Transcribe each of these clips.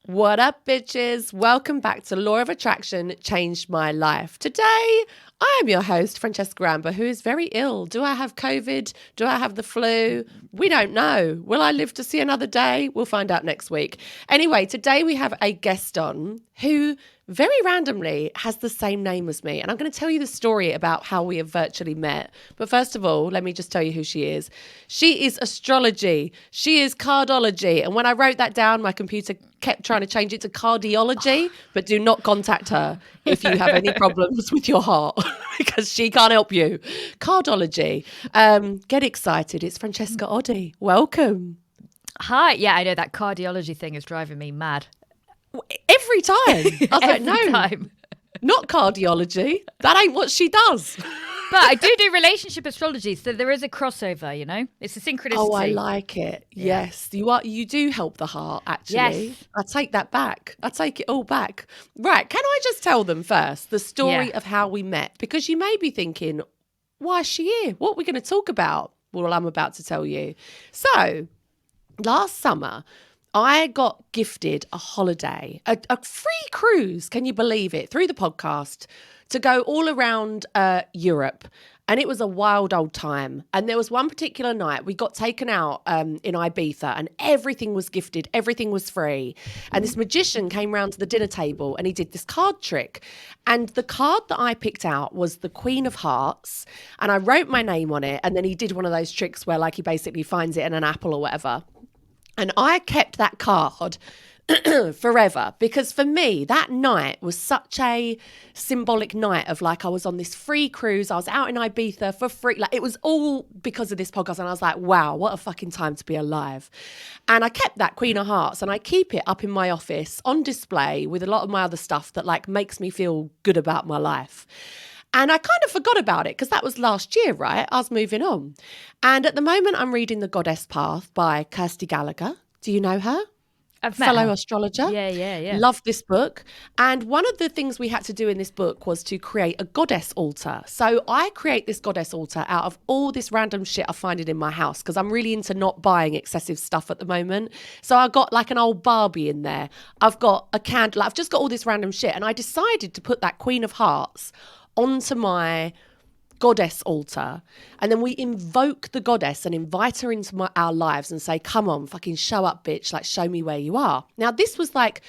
What up, bitches? Welcome back to Law of Attraction Changed My Life. Today, I am your host, Francesca Oddie, who is very ill. Do I have COVID? Do I have the flu? We don't know. Will I live to see another day? We'll find out next week. Anyway, today we have a guest on who very randomly has the same name as me. And I'm going to tell you the story about how we have virtually met. But first of all, let me just tell you who she is. She is Astrology. She is Cardology. And when I wrote that down, my computer kept trying to change it to Cardiology, but do not contact her if you have any problems with your heart because she can't help you. Cardology. Get excited. It's Francesca Oddie. Welcome. Hi. Yeah, I know that cardiology thing is driving me mad. Every time. I was like, no, not cardiology. That ain't what she does. But I do relationship astrology, so there is a crossover, you know? It's a synchronicity. Oh, I like it. Yeah. Yes. You do help the heart, actually. Yes. I take that back. I take it all back. Right. Can I just tell them first the story of how we met? Because you may be thinking, why is she here? What are we going to talk about? Well, I'm about to tell you. So, last summer, I got gifted a holiday, a free cruise, can you believe it, through the podcast to go all around Europe. And it was a wild old time. And there was one particular night we got taken out in Ibiza and everything was gifted. Everything was free. And this magician came round to the dinner table and he did this card trick. And the card that I picked out was the Queen of Hearts. And I wrote my name on it. And then he did one of those tricks where like he basically finds it in an apple or whatever. And I kept that card forever because for me, that night was such a symbolic night of like I was on this free cruise. I was out in Ibiza for free. Like it was all because of this podcast. And I was like, wow, what a fucking time to be alive. And I kept that Queen of Hearts and I keep it up in my office on display with a lot of my other stuff that like makes me feel good about my life. And I kind of forgot about it because that was last year, right? I was moving on. And at the moment, I'm reading The Goddess Path by Kirsty Gallagher. Do you know her? I've met Fellow her. astrologer. Yeah. Love this book. And one of the things we had to do in this book was to create a goddess altar. So I create this goddess altar out of all this random shit I find it in my house because I'm really into not buying excessive stuff at the moment. So I got like an old Barbie in there. I've got a candle. I've just got all this random shit. And I decided to put that Queen of Hearts onto my goddess altar, and then we invoke the goddess and invite her into our lives and say, come on, fucking show up, bitch, like show me where you are. Now this was like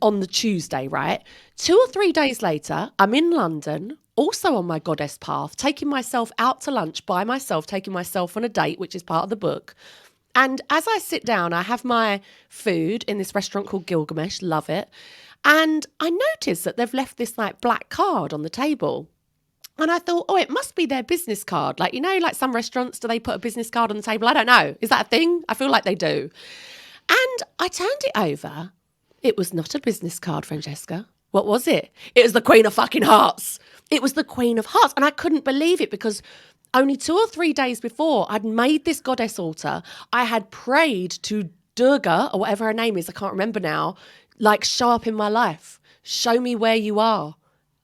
on the Tuesday, right? 2 or 3 days later, I'm in London, also on my goddess path, taking myself out to lunch by myself, taking myself on a date, which is part of the book. And as I sit down, I have my food in this restaurant called Gilgamesh, love it. And I noticed that they've left this like black card on the table. And I thought, oh, it must be their business card. Like, you know, like some restaurants, do they put a business card on the table? I don't know. Is that a thing? I feel like they do. And I turned it over. It was not a business card, Francesca. What was it? It was the Queen of fucking Hearts. It was the Queen of Hearts. And I couldn't believe it because only 2 or 3 days before I'd made this goddess altar. I had prayed to Durga, or whatever her name is, I can't remember now, like show up in my life, show me where you are.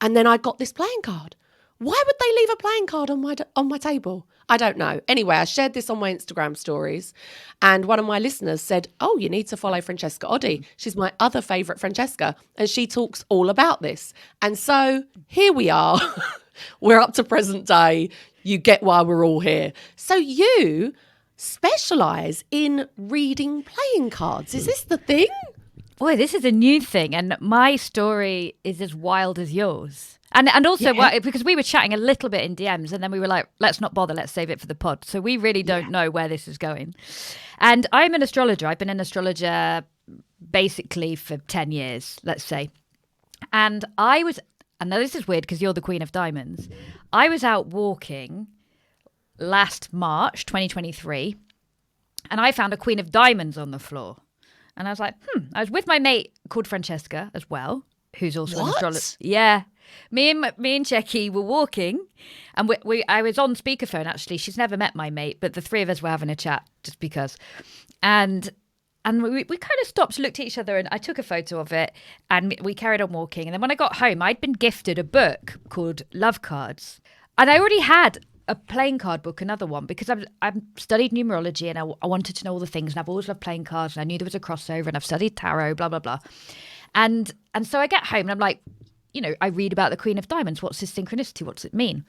And then I got this playing card. Why would they leave a playing card on my table? I don't know. Anyway, I shared this on my Instagram stories and one of my listeners said, oh, you need to follow Francesca Oddie. She's my other favourite Francesca and she talks all about this. And so here we are. We're up to present day. You get why we're all here. So you specialise in reading playing cards. Is this the thing? Boy, this is a new thing, and my story is as wild as yours. And also, because we were chatting a little bit in DMs, and then we were like, let's not bother, let's save it for the pod. So we really don't know where this is going. And I'm an astrologer. I've been an astrologer basically for 10 years, let's say. And I know this is weird because you're the Queen of Diamonds. I was out walking last March 2023, and I found a Queen of Diamonds on the floor. And I was like, I was with my mate called Francesca as well, who's also an astrologer. Yeah. Me and Checky were walking, and I was on speakerphone, actually. She's never met my mate, but the three of us were having a chat just because. And we kind of stopped, looked at each other, and I took a photo of it, and we carried on walking. And then when I got home, I'd been gifted a book called Love Cards. And I already had a playing card book, another one, because I've studied numerology and I wanted to know all the things, and I've always loved playing cards, and I knew there was a crossover, and I've studied tarot, blah blah blah, and so I get home and I'm like, I read about the Queen of Diamonds. What's this synchronicity? What's it mean?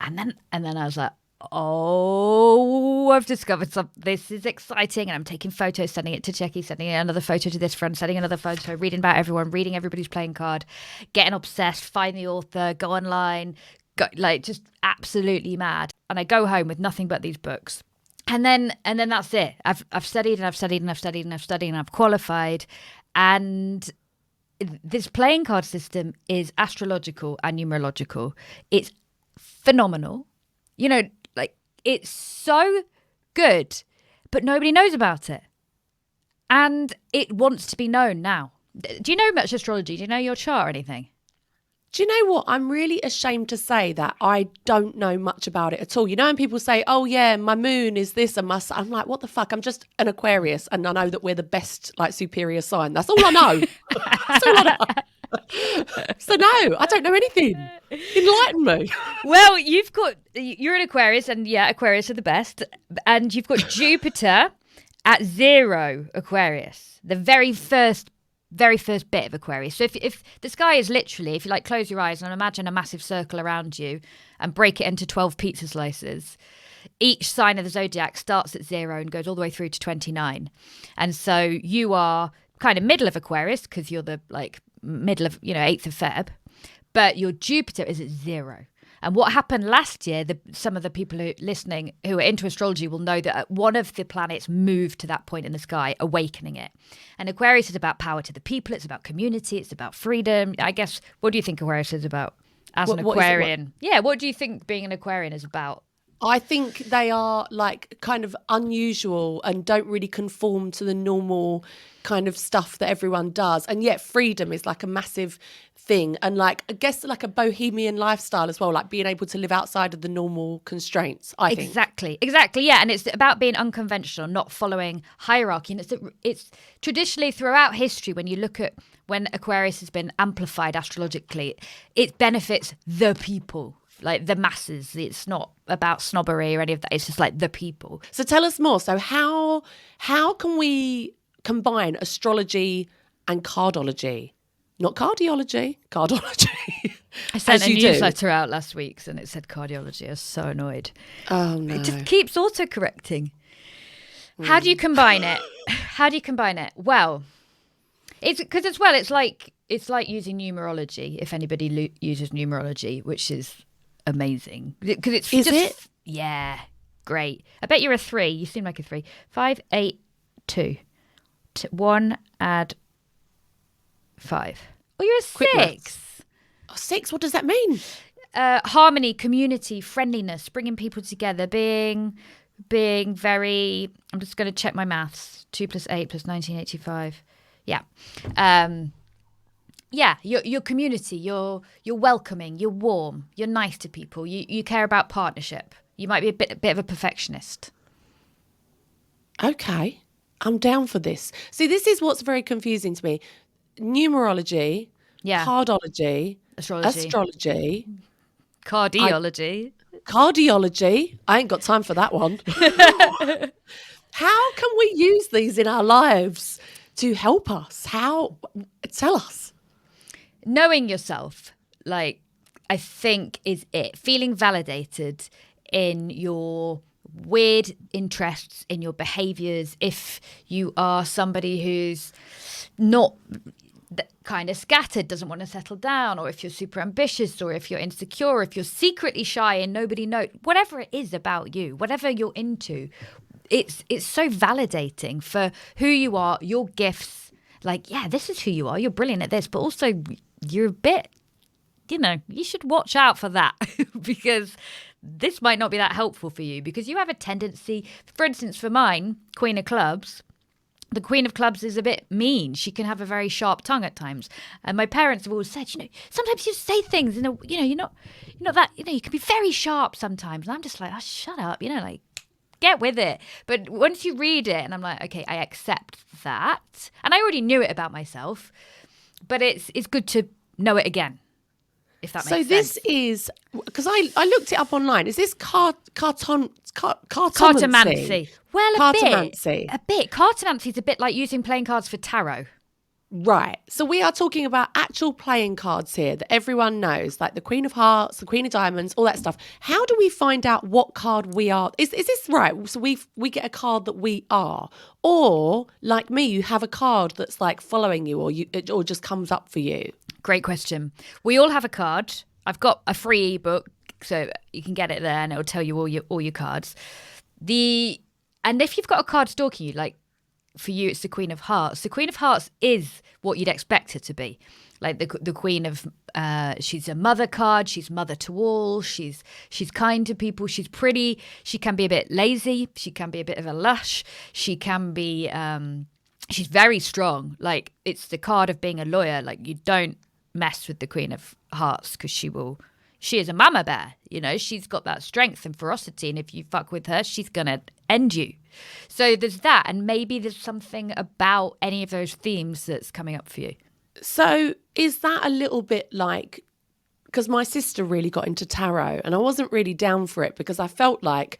And then I was like, oh, I've discovered something. This is exciting. And I'm taking photos, sending it to Jackie, sending another photo to this friend, sending another photo, reading about everyone, reading everybody's playing card, getting obsessed, find the author, go online, just absolutely mad. And I go home with nothing but these books. And then that's it. I've studied and I've studied and I've studied and I've studied and I've qualified. And this playing card system is astrological and numerological. It's phenomenal. It's so good, but nobody knows about it. And it wants to be known now. Do you know much astrology? Do you know your chart or anything? Do you know what? I'm really ashamed to say that I don't know much about it at all. When people say, oh yeah, my moon is this and I'm like, what the fuck? I'm just an Aquarius and I know that we're the best, superior sign. That's all I know. That's all I know. So no, I don't know anything. Enlighten me. Well, you're an Aquarius, and yeah, Aquarius are the best. And you've got Jupiter at 0 Aquarius, the very first bit of Aquarius. So if the sky is literally, if you close your eyes and imagine a massive circle around you and break it into 12 pizza slices, each sign of the zodiac starts at 0 and goes all the way through to 29. And so you are kind of middle of Aquarius because you're the middle of 8th of Feb, but your Jupiter is at 0. And what happened last year, some of the people listening who are into astrology will know that one of the planets moved to that point in the sky, awakening it. And Aquarius is about power to the people. It's about community. It's about freedom. I guess, what do you think Aquarius is about as an Aquarian? Yeah, what do you think being an Aquarian is about? I think they are kind of unusual and don't really conform to the normal kind of stuff that everyone does. And yet freedom is a massive thing. And I guess a bohemian lifestyle as well, being able to live outside of the normal constraints, I think. Exactly. Yeah. And it's about being unconventional, not following hierarchy. And it's traditionally throughout history, when you look at when Aquarius has been amplified astrologically, it benefits the people. The masses. It's not about snobbery or any of that. It's just the people. So tell us more. So how can we combine astrology and cardology? Not cardiology, cardology. I sent a newsletter out last week and it said cardiology. I was so annoyed. Oh no. It just keeps auto-correcting. How do you combine it? Well, it's because it's like using numerology. If anybody uses numerology, which is amazing, because it's is just, it? Yeah, great. I bet you're a 3. You seem like a 3. 5, 8, 2. 1 add 5. Oh, you're a 6. Oh, 6. What does that mean? Harmony, community, friendliness, bringing people together, being very. I'm just going to check my maths. 2 + 8 + 1985. Yeah. Yeah, your community, you're welcoming, you're warm, you're nice to people, you care about partnership. You might be a bit of a perfectionist. Okay, I'm down for this. See, this is what's very confusing to me. Numerology, cardology, astrology, cardiology. Cardiology. I ain't got time for that one. How can we use these in our lives to help us? How? Tell us. Knowing yourself, I think is it. Feeling validated in your weird interests, in your behaviours. If you are somebody who's not kind of scattered, doesn't want to settle down, or if you're super ambitious, or if you're insecure, or if you're secretly shy and nobody knows, whatever it is about you, whatever you're into, it's so validating for who you are, your gifts. Yeah, this is who you are. You're brilliant at this, but also you're a bit, you should watch out for that because this might not be that helpful for you, because you have a tendency, for instance, for mine, Queen of Clubs, the Queen of Clubs is a bit mean. She can have a very sharp tongue at times. And my parents have always said, sometimes you say things in a, you're not that, you can be very sharp sometimes. And I'm just like, oh, shut up, get with it. But once you read it and I'm like, okay, I accept that. And I already knew it about myself, but it's good to know it again, if that makes So sense. this is, because I looked it up online. Is this cartomancy? Well, Cartomancy. a bit. Cartomancy is a bit like using playing cards for tarot. Right. So we are talking about actual playing cards here that everyone knows, like the Queen of Hearts, the Queen of Diamonds, all that stuff. How do we find out what card we are? Is this right? So we get a card that we are, or like me, you have a card that's like following you, or just comes up for you. Great question. We all have a card. I've got a free ebook, so you can get it there, and it'll tell you all your cards. And if you've got a card stalking you, like for you, it's the Queen of Hearts. The Queen of Hearts is what you'd expect her to be. Like the Queen of, she's a mother card. She's mother to all. She's kind to people. She's pretty. She can be a bit lazy. She can be a bit of a lush. She can be, she's very strong. Like it's the card of being a lawyer. Like you don't mess with the Queen of Hearts because she is a mama bear. You know, she's got that strength and ferocity. And if you fuck with her, she's going to end you. So there's that. And maybe there's something about any of those themes that's coming up for you. So is that a little bit like, because my sister really got into tarot and I wasn't really down for it because I felt like,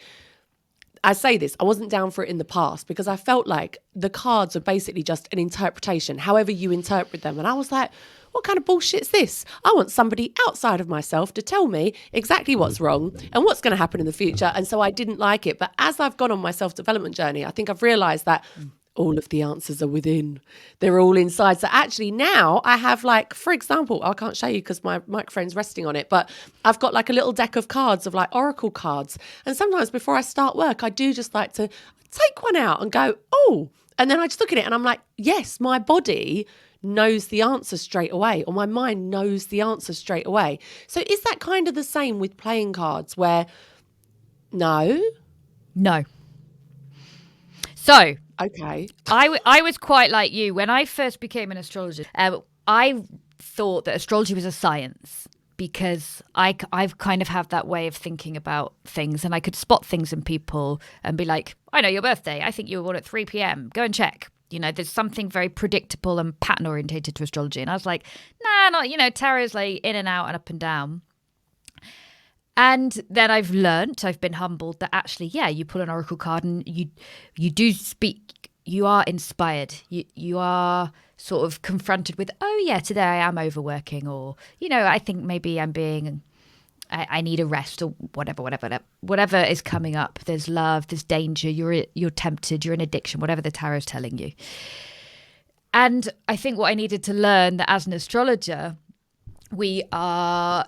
I say this, I wasn't down for it in the past because I felt like the cards are basically just an interpretation, however you interpret them. And I was like, what kind of bullshit's this? I want somebody outside of myself to tell me exactly what's wrong and what's going to happen in the future. And so I didn't like it. But as I've gone on my self-development journey, I think I've realised that all of the answers are within. They're all inside. So actually now I have like, for example, I can't show you because my microphone's resting on it, but I've got like a little deck of cards of like oracle cards. And sometimes before I start work, I do just like to take one out and go, oh, and then I just look at it and I'm like, yes, my body knows the answer straight away, or my mind knows the answer straight away. So is that kind of the same with playing cards where no? So Okay. I was quite like you. When I first became an astrologist, I thought that astrology was a science because I've kind of have that way of thinking about things, and I could spot things in people and be like, I know your birthday. I think you were born at 3 p.m. Go and check. You know, there's something very predictable and pattern orientated to astrology. And I was like, nah, not, you know, tarot's like in and out and up and down. And then I've been humbled that actually, yeah, you pull an oracle card and you do speak, you are inspired. You are sort of confronted with, oh yeah, today I am overworking, or, you know, I think maybe I need a rest, or whatever is coming up. There's love, there's danger, you're tempted, you're in addiction, whatever the tarot's telling you. And I think what I needed to learn that as an astrologer, we are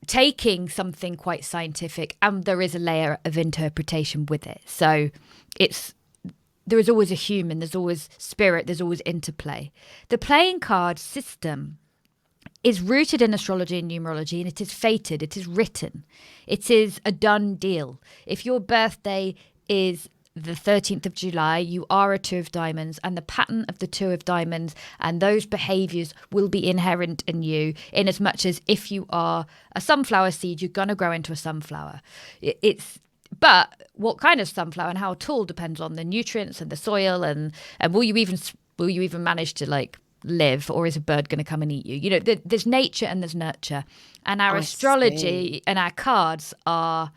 taking something quite scientific and there is a layer of interpretation with it. So there is always a human, there's always spirit, there's always interplay. The playing card system is rooted in astrology and numerology, and it is fated, it is written. It is a done deal. If your birthday is the 13th of July, you are a 2 of diamonds, and the pattern of the 2 of diamonds and those behaviors will be inherent in you, in as much as if you are a sunflower seed, you're going to grow into a sunflower. But what kind of sunflower and how tall depends on the nutrients and the soil, and will you even manage to like live, or is a bird going to come and eat you? You know, there's nature and there's nurture, and our astrology and our cards are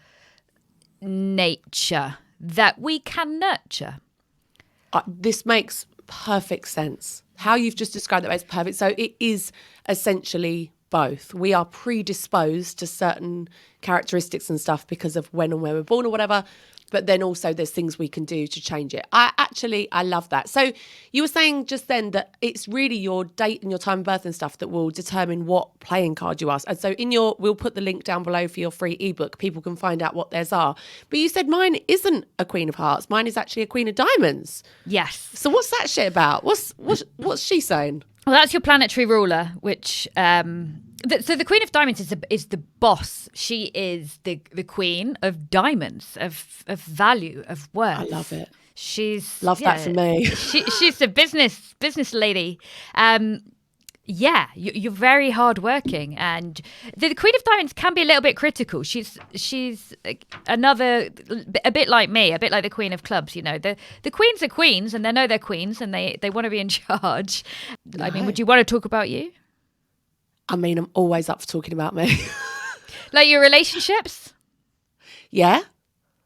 nature that we can nurture. This makes perfect sense. How you've just described that makes perfect. So it is essentially both. We are predisposed to certain characteristics and stuff because of when and where we're born or whatever, but then also there's things we can do to change it. I love that. So you were saying just then that it's really your date and your time of birth and stuff that will determine what playing card you ask. And so we'll put the link down below for your free ebook. People can find out what theirs are. But you said mine isn't a Queen of Hearts. Mine is actually a Queen of Diamonds. Yes. So what's that shit about? What's she saying? Well, that's your planetary ruler, which so the Queen of Diamonds is the boss. She is the queen of diamonds, of value, of worth. I love it. That for me. She's a business lady. You're very hardworking, and the Queen of Diamonds can be a little bit critical. She's a bit like me, a bit like the Queen of Clubs. You know, the queens are queens, and they know they're queens, and they want to be in charge. Nice. I mean, would you want to talk about you? I mean, I'm always up for talking about me. Like your relationships? Yeah.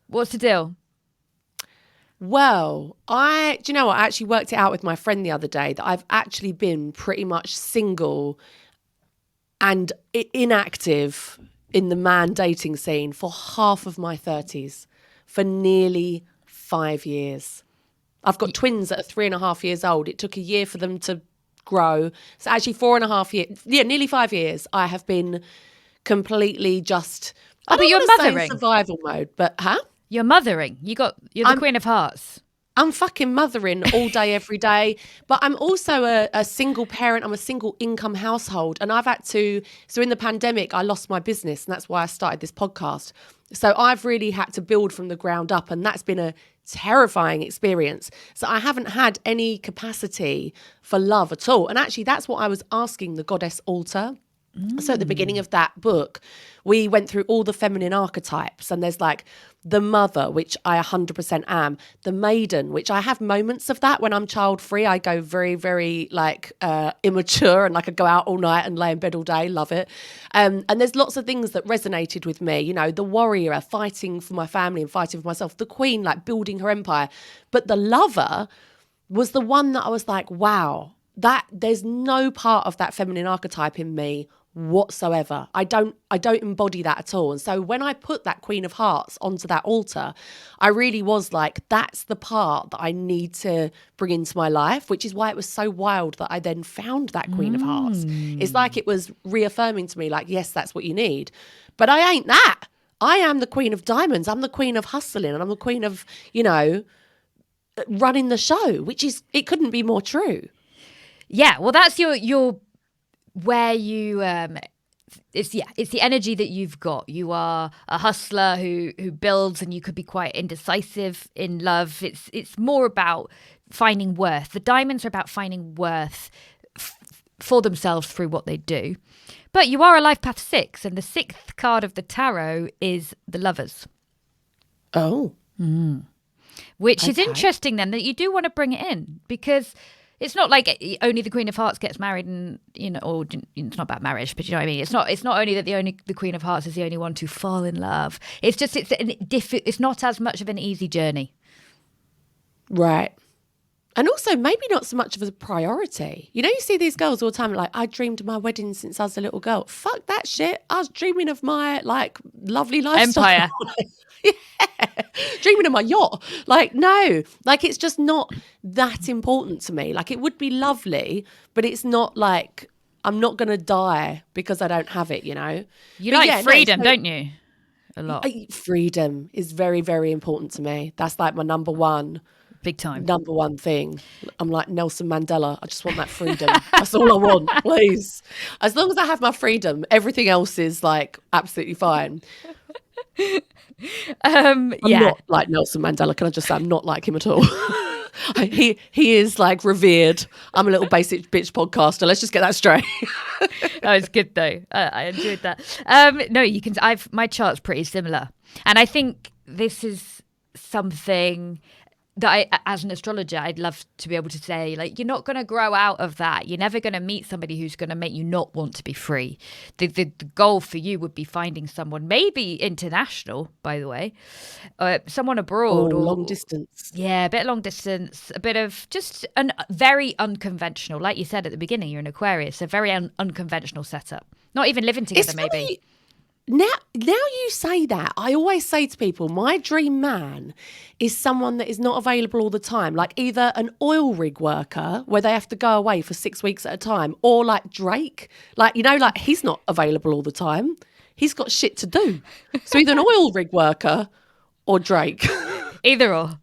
What's the deal? Well, do you know what? I actually worked it out with my friend the other day that I've actually been pretty much single and inactive in the man dating scene for half of my 30s, for nearly 5 years. I've got twins that are 3.5 years old. It took a year for them to grow. So actually 4.5 years, nearly 5 years, I have been completely just, I but don't you're want to say in mothering. survival mode, but You're mothering. You're the Queen of Hearts. I'm fucking mothering all day, every day. But I'm also a single parent. I'm a single income household. And I've had to, so in the pandemic, I lost my business. And that's why I started this podcast. So I've really had to build from the ground up. And that's been a terrifying experience. So I haven't had any capacity for love at all. And actually, that's what I was asking the goddess altar. So at the beginning of that book, we went through all the feminine archetypes, and there's like the mother, which I 100% am, the maiden, which I have moments of that when I'm child free. I go very, very like immature, and like I go out all night and lay in bed all day, love it. And there's lots of things that resonated with me, you know, the warrior fighting for my family and fighting for myself, the queen like building her empire. But the lover was the one that I was like, wow, that there's no part of that feminine archetype in me whatsoever. I don't embody that at all. And so when I put that Queen of Hearts onto that altar, I really was like, that's the part that I need to bring into my life, which is why it was so wild that I then found that Queen of Hearts. It's like it was reaffirming to me, like, yes, that's what you need. But I ain't that. I am the Queen of Diamonds. I'm the Queen of hustling, and I'm the Queen of, you know, running the show, which is, it couldn't be more true. Yeah, well, that's your where you it's the energy that you've got. You are a hustler who builds, and you could be quite indecisive in love. It's more about finding worth. The diamonds are about finding worth for themselves through what they do. But you are a life path 6, and the 6th card of the tarot is the Lovers. Oh. Which is interesting then, that you do want to bring it in, because it's not like only the Queen of Hearts gets married, and, you know, or it's not about marriage, but you know what I mean? It's not only that the Queen of Hearts is the only one to fall in love. It's just, it's not as much of an easy journey. Right. And also maybe not so much of a priority. You know, you see these girls all the time like, I dreamed of my wedding since I was a little girl. Fuck that shit. I was dreaming of my like lovely lifestyle. Empire. Yeah. Dreaming of my yacht. Like, no, like it's just not that important to me. Like, it would be lovely, but it's not like I'm not going to die because I don't have it, you know? You like freedom, don't you? A lot. Freedom is very, very important to me. That's like my number one thing. I'm like Nelson Mandela. I just want that freedom. That's all I want, please. As long as I have my freedom, everything else is like absolutely fine. I'm not like Nelson Mandela. Can I just say I'm not like him at all? He is like revered. I'm a little basic bitch podcaster. Let's just get that straight. That was good though. I enjoyed that. No, you can. My chart's pretty similar, and I think this is something that as an astrologer, I'd love to be able to say, like, you're not going to grow out of that. You're never going to meet somebody who's going to make you not want to be free. The goal for you would be finding someone, maybe international, by the way, someone abroad. Or long distance. Yeah, a bit long distance, a bit of just very unconventional. Like you said at the beginning, you're an Aquarius, a very unconventional setup. Not even living together, maybe. Now you say that, I always say to people, my dream man is someone that is not available all the time, like either an oil rig worker where they have to go away for 6 weeks at a time, or like Drake, like, you know, like he's not available all the time. He's got shit to do. So either an oil rig worker or Drake. Either or.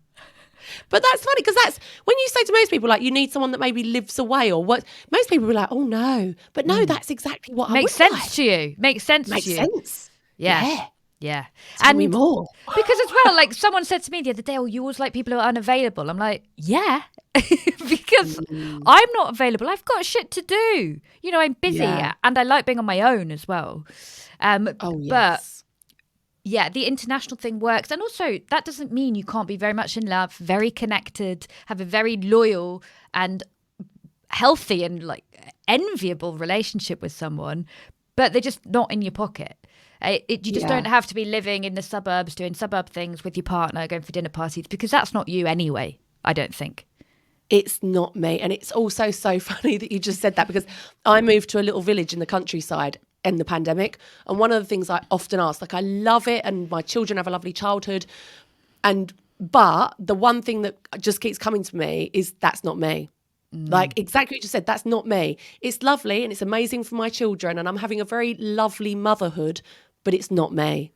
But that's funny, because that's when you say to most people, like, you need someone that maybe lives away or what. Most people are like, oh no, but no, that's exactly what makes I would sense to you. Makes sense to you. Makes sense. Yeah. Tell me more. Because as well, like someone said to me the other day, oh, you always like people who are unavailable. I'm like, yeah, because I'm not available. I've got shit to do. You know, I'm busy and I like being on my own as well. But yeah, the international thing works. And also that doesn't mean you can't be very much in love, very connected, have a very loyal and healthy and like enviable relationship with someone, but they're just not in your pocket. You just don't have to be living in the suburbs, doing suburb things with your partner, going for dinner parties, because that's not you anyway, I don't think. It's not me. And it's also so funny that you just said that, because I moved to a little village in the countryside in the pandemic. And one of the things I often ask, like, I love it and my children have a lovely childhood. But the one thing that just keeps coming to me is that's not me. Like exactly what you just said, that's not me. It's lovely and it's amazing for my children and I'm having a very lovely motherhood, but it's not me.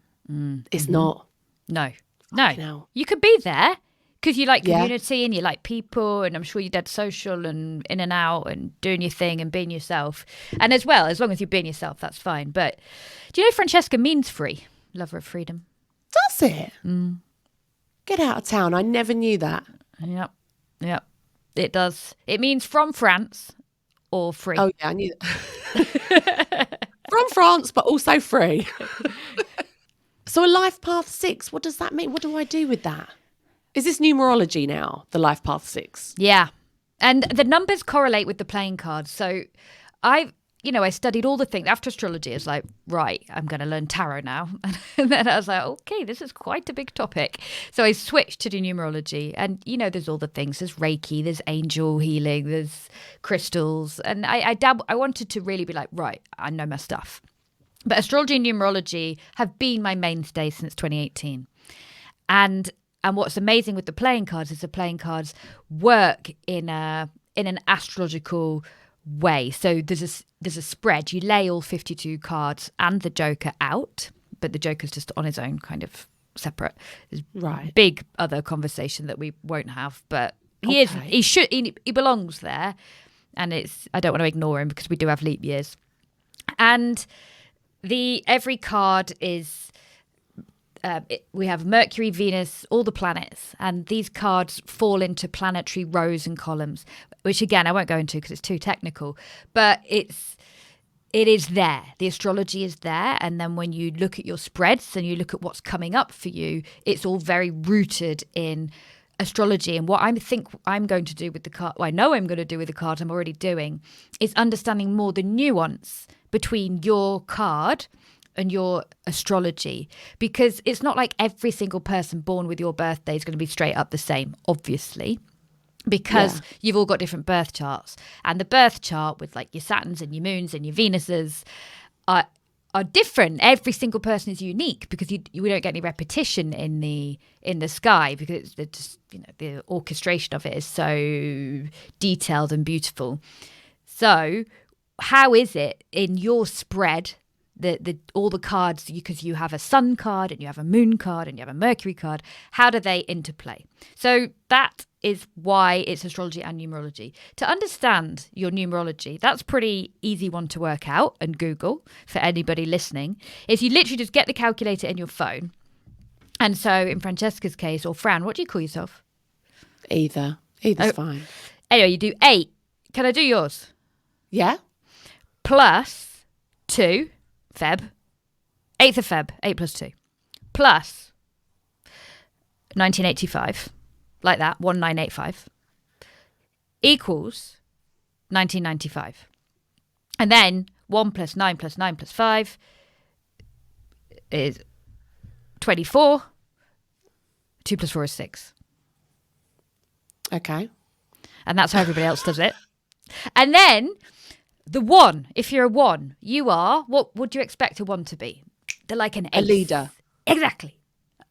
It's not. No. Hell. You could be there because you like community and you like people, and I'm sure you're dead social and in and out and doing your thing and being yourself. And as well, as long as you're being yourself, that's fine. But do you know Francesca means free? Lover of freedom. Does it? Get out of town. I never knew that. Yep. It does. It means from France or free. Oh, yeah, I knew that. From France, but also free. So a life path 6, what does that mean? What do I do with that? Is this numerology now, the life path 6? Yeah. And the numbers correlate with the playing cards. So I studied all the things. After astrology, I was like, right, I'm going to learn tarot now. And then I was like, okay, this is quite a big topic. So I switched to do numerology. And, there's all the things. There's Reiki, there's angel healing, there's crystals. And I wanted to really be like, right, I know my stuff. But astrology and numerology have been my mainstay since 2018. And what's amazing with the playing cards is the playing cards work in an astrological way. So there's a spread. You lay all 52 cards and the Joker out, but the Joker's just on his own, kind of separate. There's big other conversation that we won't have, but he belongs there, and I don't want to ignore him because we do have leap years. And every card is we have Mercury, Venus, all the planets, and these cards fall into planetary rows and columns, which again I won't go into because it's too technical, but it is there. The astrology is there, and then when you look at your spreads and you look at what's coming up for you, it's all very rooted in astrology. And what I think I'm going to do with the card, I know I'm going to do with the cards, I'm already doing, is understanding more the nuance between your card and your astrology, because it's not like every single person born with your birthday is going to be straight up the same, obviously, because you've all got different birth charts, and the birth chart with like your Saturns and your Moons and your Venuses are different. Every single person is unique because we don't get any repetition in the sky, because it's just, the orchestration of it is so detailed and beautiful. So how is it in your spread, all the cards, because you have a sun card and you have a moon card and you have a Mercury card, how do they interplay? So that is why it's astrology and numerology. To understand your numerology, that's pretty easy one to work out and Google for anybody listening, is you literally just get the calculator in your phone. And so in Francesca's case, or Fran, what do you call yourself? Either's fine. Anyway, you do 8. Can I do yours? Yeah. Plus 2 Feb, 8th of Feb, 8 plus 2, plus 1985, like that, 1985, equals 1995. And then 1 plus 9 plus 9 plus 5 is 24, 2 plus 4 is 6. Okay. And that's how everybody else does it. And then the 1, if you're a 1, you are, what would you expect a 1 to be? They're like an ace. A leader. Exactly.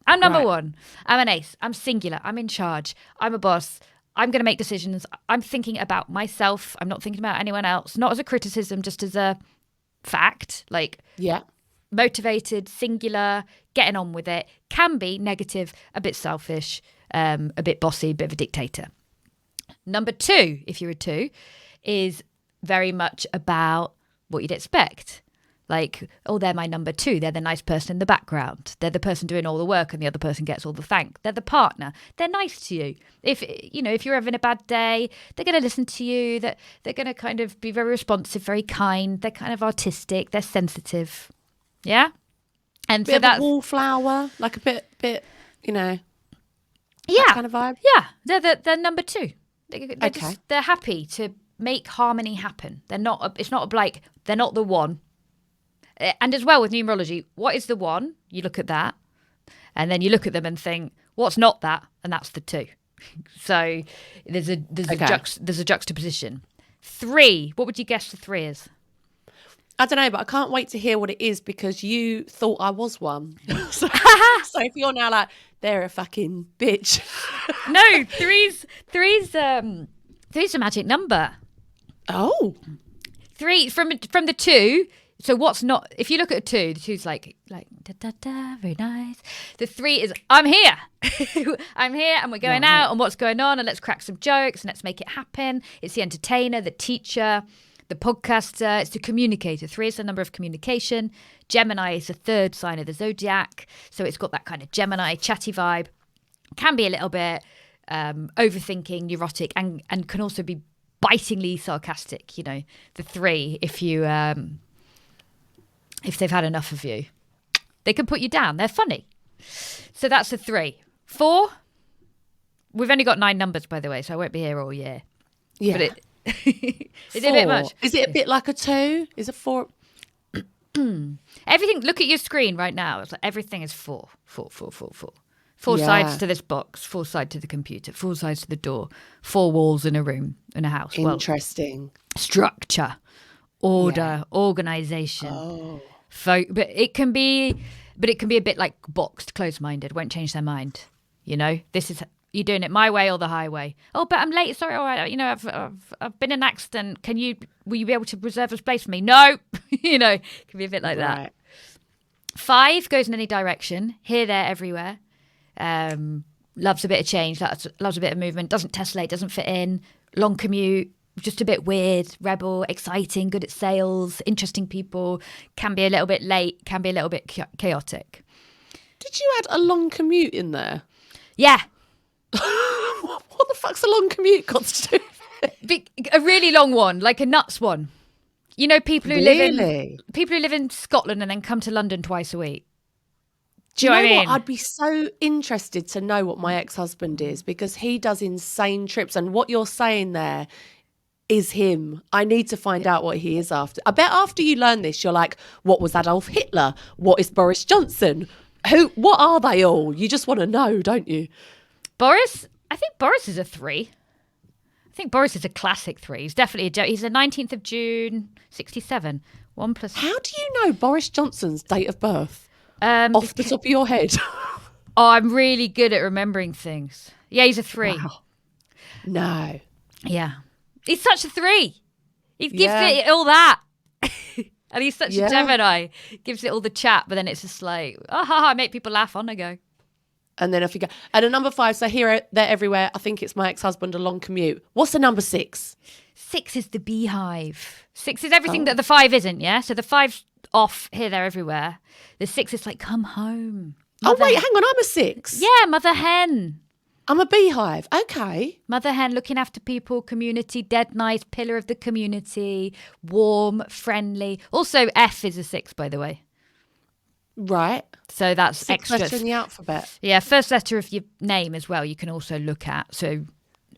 I'm number 1. I'm an ace. I'm singular. I'm in charge. I'm a boss. I'm going to make decisions. I'm thinking about myself. I'm not thinking about anyone else. Not as a criticism, just as a fact. Like, motivated, singular, getting on with it. Can be negative, a bit selfish, a bit bossy, a bit of a dictator. Number 2, if you're a 2, is very much about what you'd expect. Like, oh, they're my number 2. They're the nice person in the background. They're the person doing all the work and the other person gets all the thank. They're the partner. They're nice to you. If you're having a bad day, they're going to listen to you. They're going to kind of be very responsive, very kind. They're kind of artistic. They're sensitive. Yeah? And bit so of that's a wallflower, like a bit, that kind of vibe. Yeah. They're number 2. They're happy to make harmony happen. They're not. It's not like they're not the one. And as well with numerology, what is the one? You look at that, and then you look at them and think, what's not that? And that's the 2. So there's a juxtaposition. 3. What would you guess the 3 is? I don't know, but I can't wait to hear what it is because you thought I was one. So if you're now like, they're a fucking bitch. No, three's a magic number. Oh. 3 from the 2. So what's not? If you look at a 2, the 2's like da da da, very nice. The 3 is I'm here, I'm here, and we're going out, and what's going on, and let's crack some jokes, and let's make it happen. It's the entertainer, the teacher, the podcaster. It's the communicator. 3 is the number of communication. Gemini is the 3rd sign of the zodiac, so it's got that kind of Gemini chatty vibe. Can be a little bit overthinking, neurotic, and can also be bitingly sarcastic. You know, the 3, if they've had enough of you, they can put you down. They're funny. So that's the 3. 4, we've only got 9 numbers, by the way, so I won't be here all year. Yeah. But it's a bit much. Is it a bit like a 2? Is it 4? Everything, look at your screen right now. It's like everything is 4. 4, 4, 4, 4. 4 sides to this box, 4 sides to the computer, 4 sides to the door, 4 walls in a room, in a house. Interesting. Well, structure, order, organization. Oh. But it can be a bit like boxed, closed-minded. Won't change their mind. You know, this is you're doing it my way or the highway. Oh, but I'm late. Sorry. All right. You know, I've been in an accident. Will you be able to reserve a space for me? No. You know, it can be a bit like that. 5 goes in any direction. Here, there, everywhere. Loves a bit of change. Loves a bit of movement. Doesn't tessellate. Doesn't fit in. Long commute. Just a bit weird, rebel, exciting, good at sales, interesting people, can be a little bit late, can be a little bit chaotic. Did you add a long commute in there? Yeah. What the fuck's a long commute got to do? A really long one, like a nuts one. You know, people who live in Scotland and then come to London twice a week. Do you know what I mean? I'd be so interested to know what my ex-husband is because he does insane trips, and what you're saying there is him. I need to find out what he is after. I bet after you learn this, you're like, what was Adolf Hitler? What is Boris Johnson? What are they all? You just want to know, don't you? Boris? I think Boris is a 3. I think Boris is a classic 3. He's definitely he's the 19th of June, 67. 1 plus... How do you know Boris Johnson's date of birth? Off the top of your head? Oh, I'm really good at remembering things. Yeah, he's a 3. Wow. No. Yeah. He's such a 3. He gives it all that. And he's such a Gemini. Gives it all the chat, but then it's just like, I make people laugh, on I go. And then off you go. And a number 5, so here, there, everywhere. I think it's my ex-husband, a long commute. What's the number 6? 6 is the beehive. 6 is everything that the 5 isn't, yeah? So the 5's off, here, there, everywhere. The 6 is like, come home. Hang on, I'm a 6. Yeah, mother hen. I'm a beehive. Okay. Mother hen, looking after people, community, dead nice, pillar of the community, warm, friendly. Also, F is a 6, by the way. Right. So that's 6 extra. letter in the alphabet. Yeah, first letter of your name as well, you can also look at. So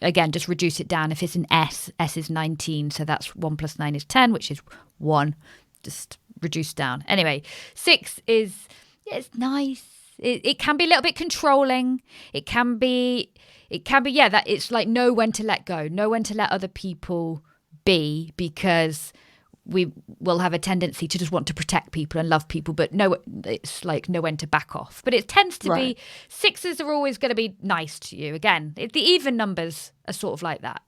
again, just reduce it down. If it's an S, S is 19. So that's 1 plus 9 is 10, which is 1. Just reduce down. Anyway, 6 is, it's nice. It can be a little bit controlling. It can be, that it's like know when to let go, know when to let other people be, because we will have a tendency to just want to protect people and love people, but no, it's like know when to back off. But it tends to be, 6s are always going to be nice to you. Again, the even numbers are sort of like that.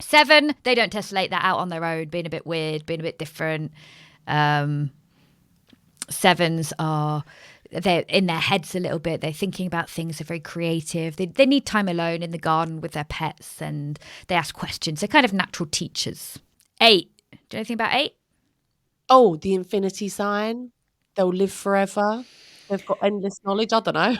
7, they don't tessellate that out on their own, being a bit weird, being a bit different. 7s are... they're in their heads a little bit. They're thinking about things. They're very creative. They need time alone in the garden with their pets, and they ask questions. They're kind of natural teachers. 8. Do you know anything about 8? Oh, the infinity sign. They'll live forever. They've got endless knowledge. I don't know.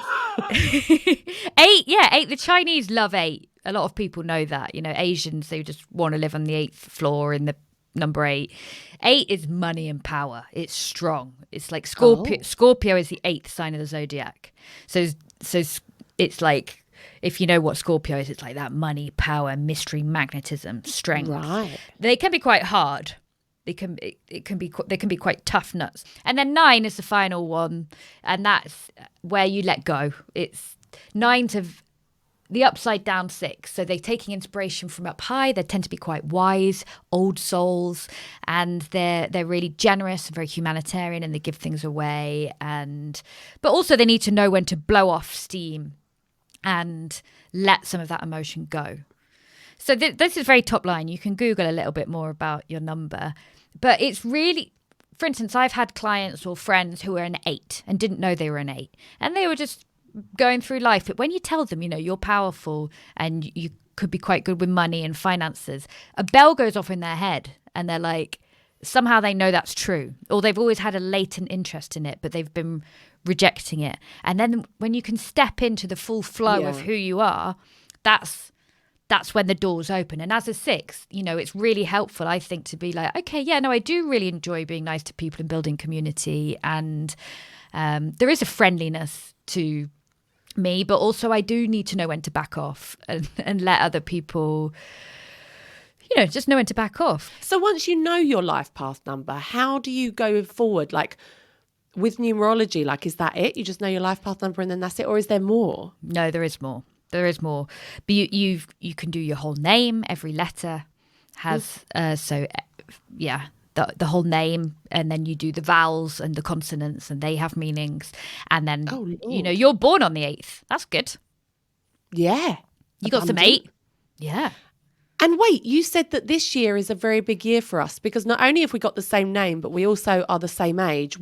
8, yeah, 8. The Chinese love 8. A lot of people know that. You know, Asians, they just want to live on the 8th floor in the number 8. 8 is money and power. It's strong. It's like Scorpio. Scorpio is the 8th sign of the zodiac. So it's like if you know what Scorpio is, it's like that money, power, mystery, magnetism, strength. Right. They can be quite hard. They can be quite tough nuts. And then 9 is the final one, and that's where you let go. It's 9 to the upside down 6. So they're taking inspiration from up high. They tend to be quite wise, old souls, and they're really generous and very humanitarian, and they give things away. But also they need to know when to blow off steam and let some of that emotion go. So this is very top line. You can Google a little bit more about your number. But it's really, for instance, I've had clients or friends who were an 8 and didn't know they were an 8. And they were just going through life. But when you tell them, you're powerful and you could be quite good with money and finances, a bell goes off in their head and they're like, somehow they know that's true. Or they've always had a latent interest in it, but they've been rejecting it. And then when you can step into the full flow of who you are, that's when the doors open. And as a 6, it's really helpful, I think, to be like, okay, yeah, no, I do really enjoy being nice to people and building community. And there is a friendliness to me, but also I do need to know when to back off and let other people, just know when to back off. So once you know your life path number, how do you go forward? Like with numerology, like, is that it? You just know your life path number and then that's it? Or is there more? No, there is more. There is more. But you can do your whole name. Every letter has, the whole name. And then you do the vowels and the consonants and they have meanings. And then, you're born on the 8th. That's good. Yeah. You got some 8. Yeah. And wait, you said that this year is a very big year for us because not only have we got the same name, but we also are the same age.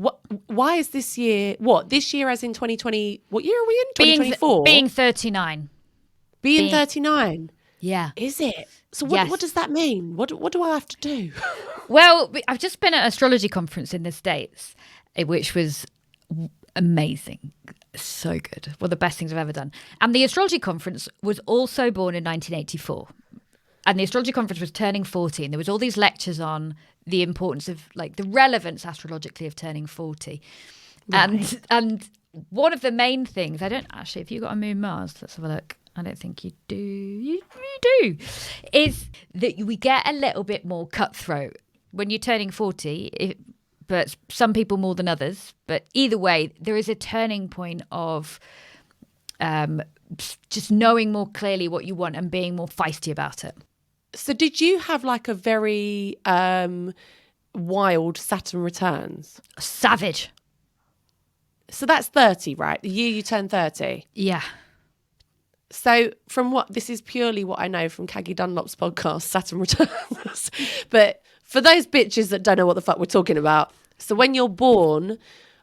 Why is this year, this year as in 2020, what year are we in? 2024? Being 39. Being 39? Yeah. Is it? So what does that mean? What do I have to do? Well, I've just been at an astrology conference in the States, which was amazing. So good. One of the best things I've ever done. And the astrology conference was also born in 1984. And the astrology conference was turning 40. And there was all these lectures on the importance of, like, the relevance astrologically of turning 40. Right. And one of the main things, I don't actually, if you got a moon Mars, let's have a look. I don't think you do. You do. Is that we get a little bit more cutthroat when you're turning 40, but some people more than others. But either way, there is a turning point of just knowing more clearly what you want and being more feisty about it. So did you have like a very wild Saturn returns? Savage. So that's 30, right? The year you turn 30? Yeah. So this is purely what I know from Caggie Dunlop's podcast, Saturn Returns. But for those bitches that don't know what the fuck we're talking about, so when you're born,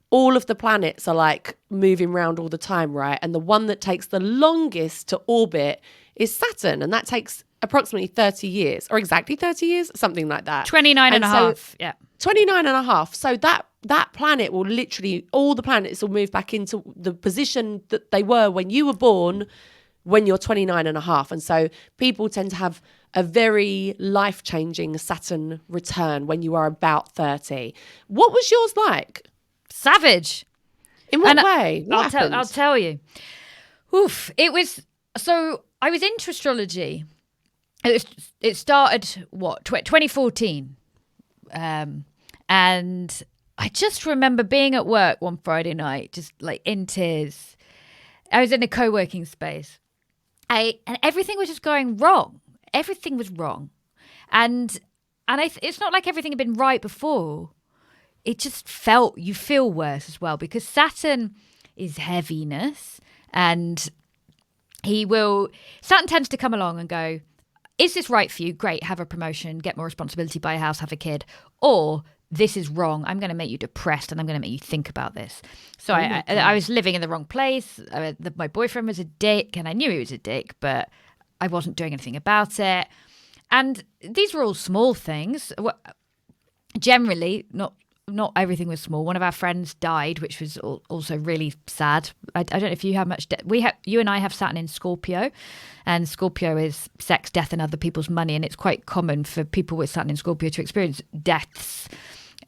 all of the planets are like moving around all the time, right? And the one that takes the longest to orbit is Saturn. And that takes approximately 30 years, or exactly 30 years, something like that. 29 and a half, yeah. 29 and a half. So that planet will literally, all the planets will move back into the position that they were when you were born, when you're 29 and a half. And so people tend to have a very life-changing Saturn return when you are about 30. What was yours like? Savage. In what way? I'll tell you. Oof. It was, so I was into astrology. It started, 2014. And I just remember being at work one Friday night, just like in tears. I was in a co-working space. And everything was just going wrong. Everything was wrong. And it's not like everything had been right before. It just you feel worse as well, because Saturn is heaviness, and Saturn tends to come along and go, is this right for you? Great, have a promotion, get more responsibility, buy a house, have a kid. Or this is wrong. I'm going to make you depressed and I'm going to make you think about this. So I was living in the wrong place. My boyfriend was a dick and I knew he was a dick, but I wasn't doing anything about it. And these were all small things. Generally, not everything was small. One of our friends died, which was also really sad. I don't know if you have much. You and I have Saturn in Scorpio, and Scorpio is sex, death, and other people's money. And it's quite common for people with Saturn in Scorpio to experience deaths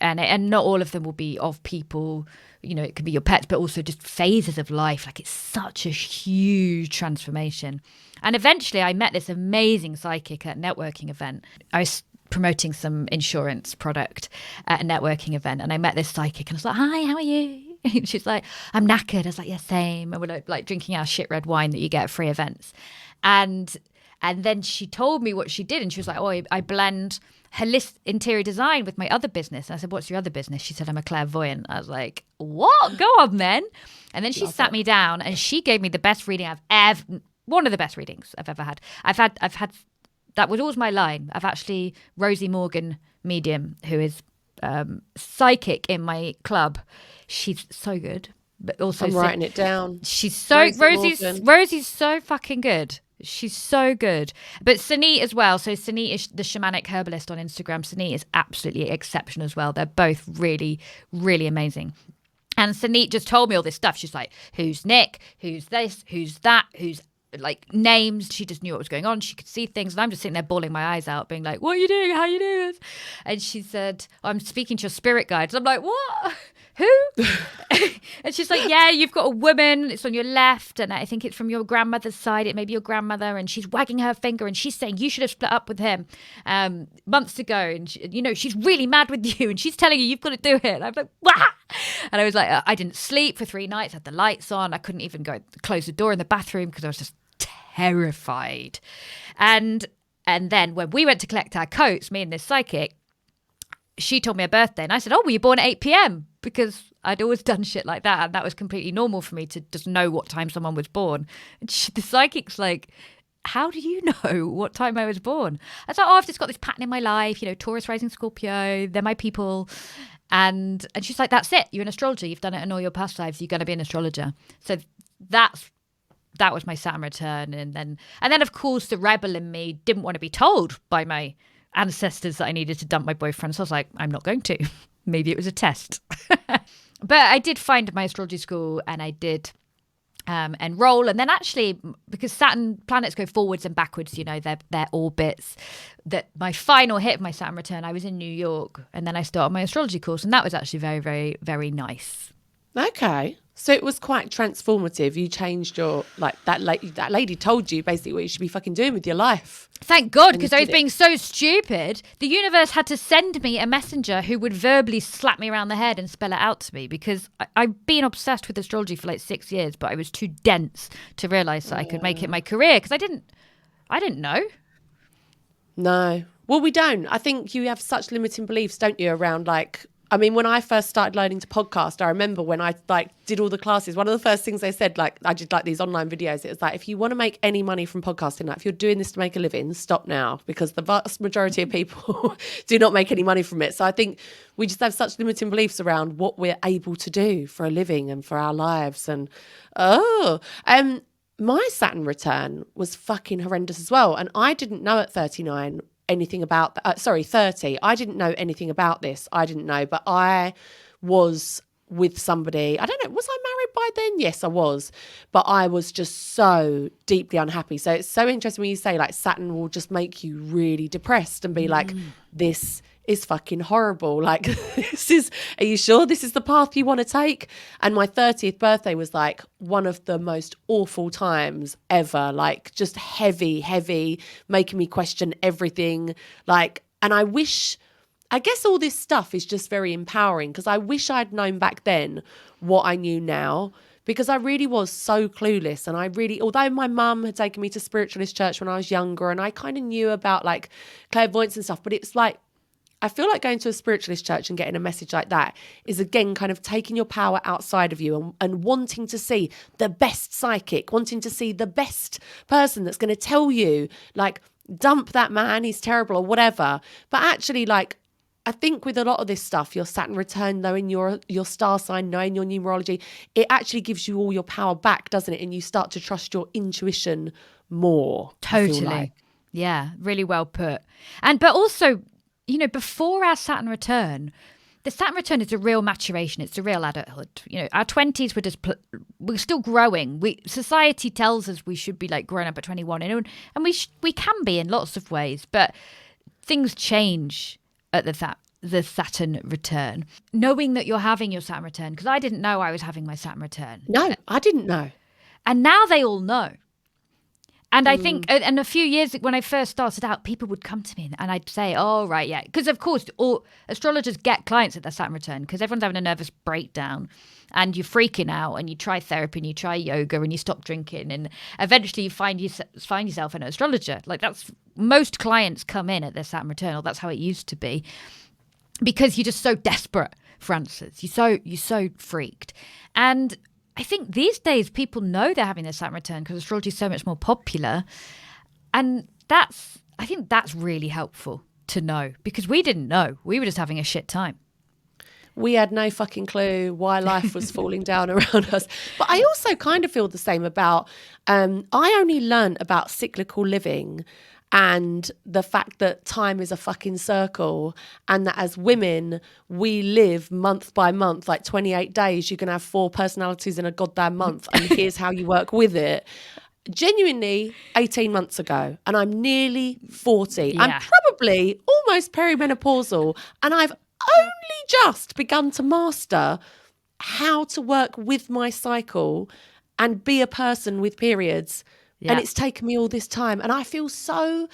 and not all of them will be of people, you know, it could be your pets, but also just phases of life. Like, it's such a huge transformation. And eventually I met this amazing psychic at a networking event. I was promoting some insurance product at a networking event, and I met this psychic, and I was like, hi, how are you? And she's like, I'm knackered. I was like, yeah, same. And we're like drinking our shit red wine that you get at free events. And then she told me what she did, and she was like, oh, I blend holistic interior design with my other business. And I said, what's your other business? She said, I'm a clairvoyant. I was like, what? Go on then. And then she sat me down, and she gave me the best reading one of the best readings I've ever had. I've had, that was always my line. I've actually, Rosie Morgan, medium, who is psychic in my club. She's so good. But also I'm writing it down. She's so, Rosie's so fucking good. She's so good. But Sunit as well. So Sunit is the shamanic herbalist on Instagram. Sunit is absolutely exceptional as well. They're both really, really amazing. And Sunit just told me all this stuff. She's like, who's Nick? Who's this? Who's that? Who's like names? She just knew what was going on. She could see things. And I'm just sitting there bawling my eyes out, being like, what are you doing? How are you doing this? And she said, I'm speaking to your spirit guides. I'm like, what? Who? And she's like, yeah, you've got a woman, it's on your left, and I think it's from your grandmother's side, it may be your grandmother, and she's wagging her finger, and she's saying you should have split up with him months ago, and you know, she's really mad with you, and she's telling you you've got to do it. And I'm like, what? And I was like, I didn't sleep for 3 nights, had the lights on, I couldn't even go close the door in the bathroom because I was just terrified. And then when we went to collect our coats, me and this psychic, she told me her birthday, and I said, oh, were you born at 8 p.m? Because I'd always done shit like that, and that was completely normal for me to just know what time someone was born. And the psychic's like, how do you know what time I was born? I was like, oh, I've just got this pattern in my life, you know, Taurus rising Scorpio, they're my people. And she's like, that's it, you're an astrologer, you've done it in all your past lives, you're going to be an astrologer. So that was my Saturn return. And then of course the rebel in me didn't want to be told by my ancestors that I needed to dump my boyfriend. So I was like, I'm not going to. Maybe it was a test. But I did find my astrology school, and I did enroll. And then actually, because Saturn planets go forwards and backwards, you know, their orbits, that my final hit of my Saturn return, I was in New York, and then I started my astrology course, and that was actually very, very, very nice. Okay. So it was quite transformative. You changed your, like, that lady told you basically what you should be fucking doing with your life. Thank God, because I was being so stupid. The universe had to send me a messenger who would verbally slap me around the head and spell it out to me, because I've been obsessed with astrology for like 6 years, but I was too dense to realise that I could make it my career, because I didn't know. No. Well, we don't. I think you have such limiting beliefs, don't you, around like, I mean, when I first started learning to podcast, I remember when I like did all the classes, one of the first things they said, like I did like these online videos, it was like, if you want to make any money from podcasting, like if you're doing this to make a living, stop now, because the vast majority of people do not make any money from it. So I think we just have such limiting beliefs around what we're able to do for a living and for our lives. And my Saturn return was fucking horrendous as well. And I didn't know at 39 anything about 30. I didn't know anything about this. I didn't know, but I was with somebody. I don't know, was I married by then? Yes, I was. But I was just so deeply unhappy. So it's so interesting when you say like Saturn will just make you really depressed and be like, this is fucking horrible. Like, are you sure this is the path you want to take? And my 30th birthday was like one of the most awful times ever, like just heavy, making me question everything. Like, and I guess all this stuff is just very empowering, because I wish I'd known back then what I knew now, because I really was so clueless. And although my mum had taken me to spiritualist church when I was younger, and I kind of knew about like clairvoyance and stuff, but it's like, I feel like going to a spiritualist church and getting a message like that is, again, kind of taking your power outside of you and wanting to see the best psychic, wanting to see the best person that's going to tell you, like, dump that man, he's terrible or whatever. But actually, like, I think with a lot of this stuff, your Saturn return, knowing your star sign, knowing your numerology, it actually gives you all your power back, doesn't it? And you start to trust your intuition more. Totally. Like. Yeah, really well put. But also, you know, before our Saturn return, the Saturn return is a real maturation. It's a real adulthood. You know, our 20s we're still growing. Society tells us we should be like grown up at 21, and we can be in lots of ways, but things change at the Saturn return, knowing that you're having your Saturn return, because I didn't know I was having my Saturn return. No, I didn't know. And now they all know. And I think, and a few years when I first started out, people would come to me and I'd say, oh, right, yeah. Because, of course, all astrologers get clients at their Saturn return because everyone's having a nervous breakdown and you're freaking out and you try therapy and you try yoga and you stop drinking and eventually you find yourself an astrologer. Like, that's most clients come in at their Saturn return, or that's how it used to be, because you're just so desperate for answers. You're so freaked. And I think these days people know they're having their Saturn return because astrology is so much more popular. And I think that's really helpful to know, because we didn't know. We were just having a shit time. We had no fucking clue why life was falling down around us. But I also kind of feel the same about, I only learned about cyclical living and the fact that time is a fucking circle, and that as women, we live month by month, like 28 days. You can have 4 personalities in a goddamn month, and here's how you work with it. Genuinely 18 months ago, and I'm nearly 40. Yeah. I'm probably almost perimenopausal, and I've only just begun to master how to work with my cycle and be a person with periods. Yeah. And it's taken me all this time. And I feel so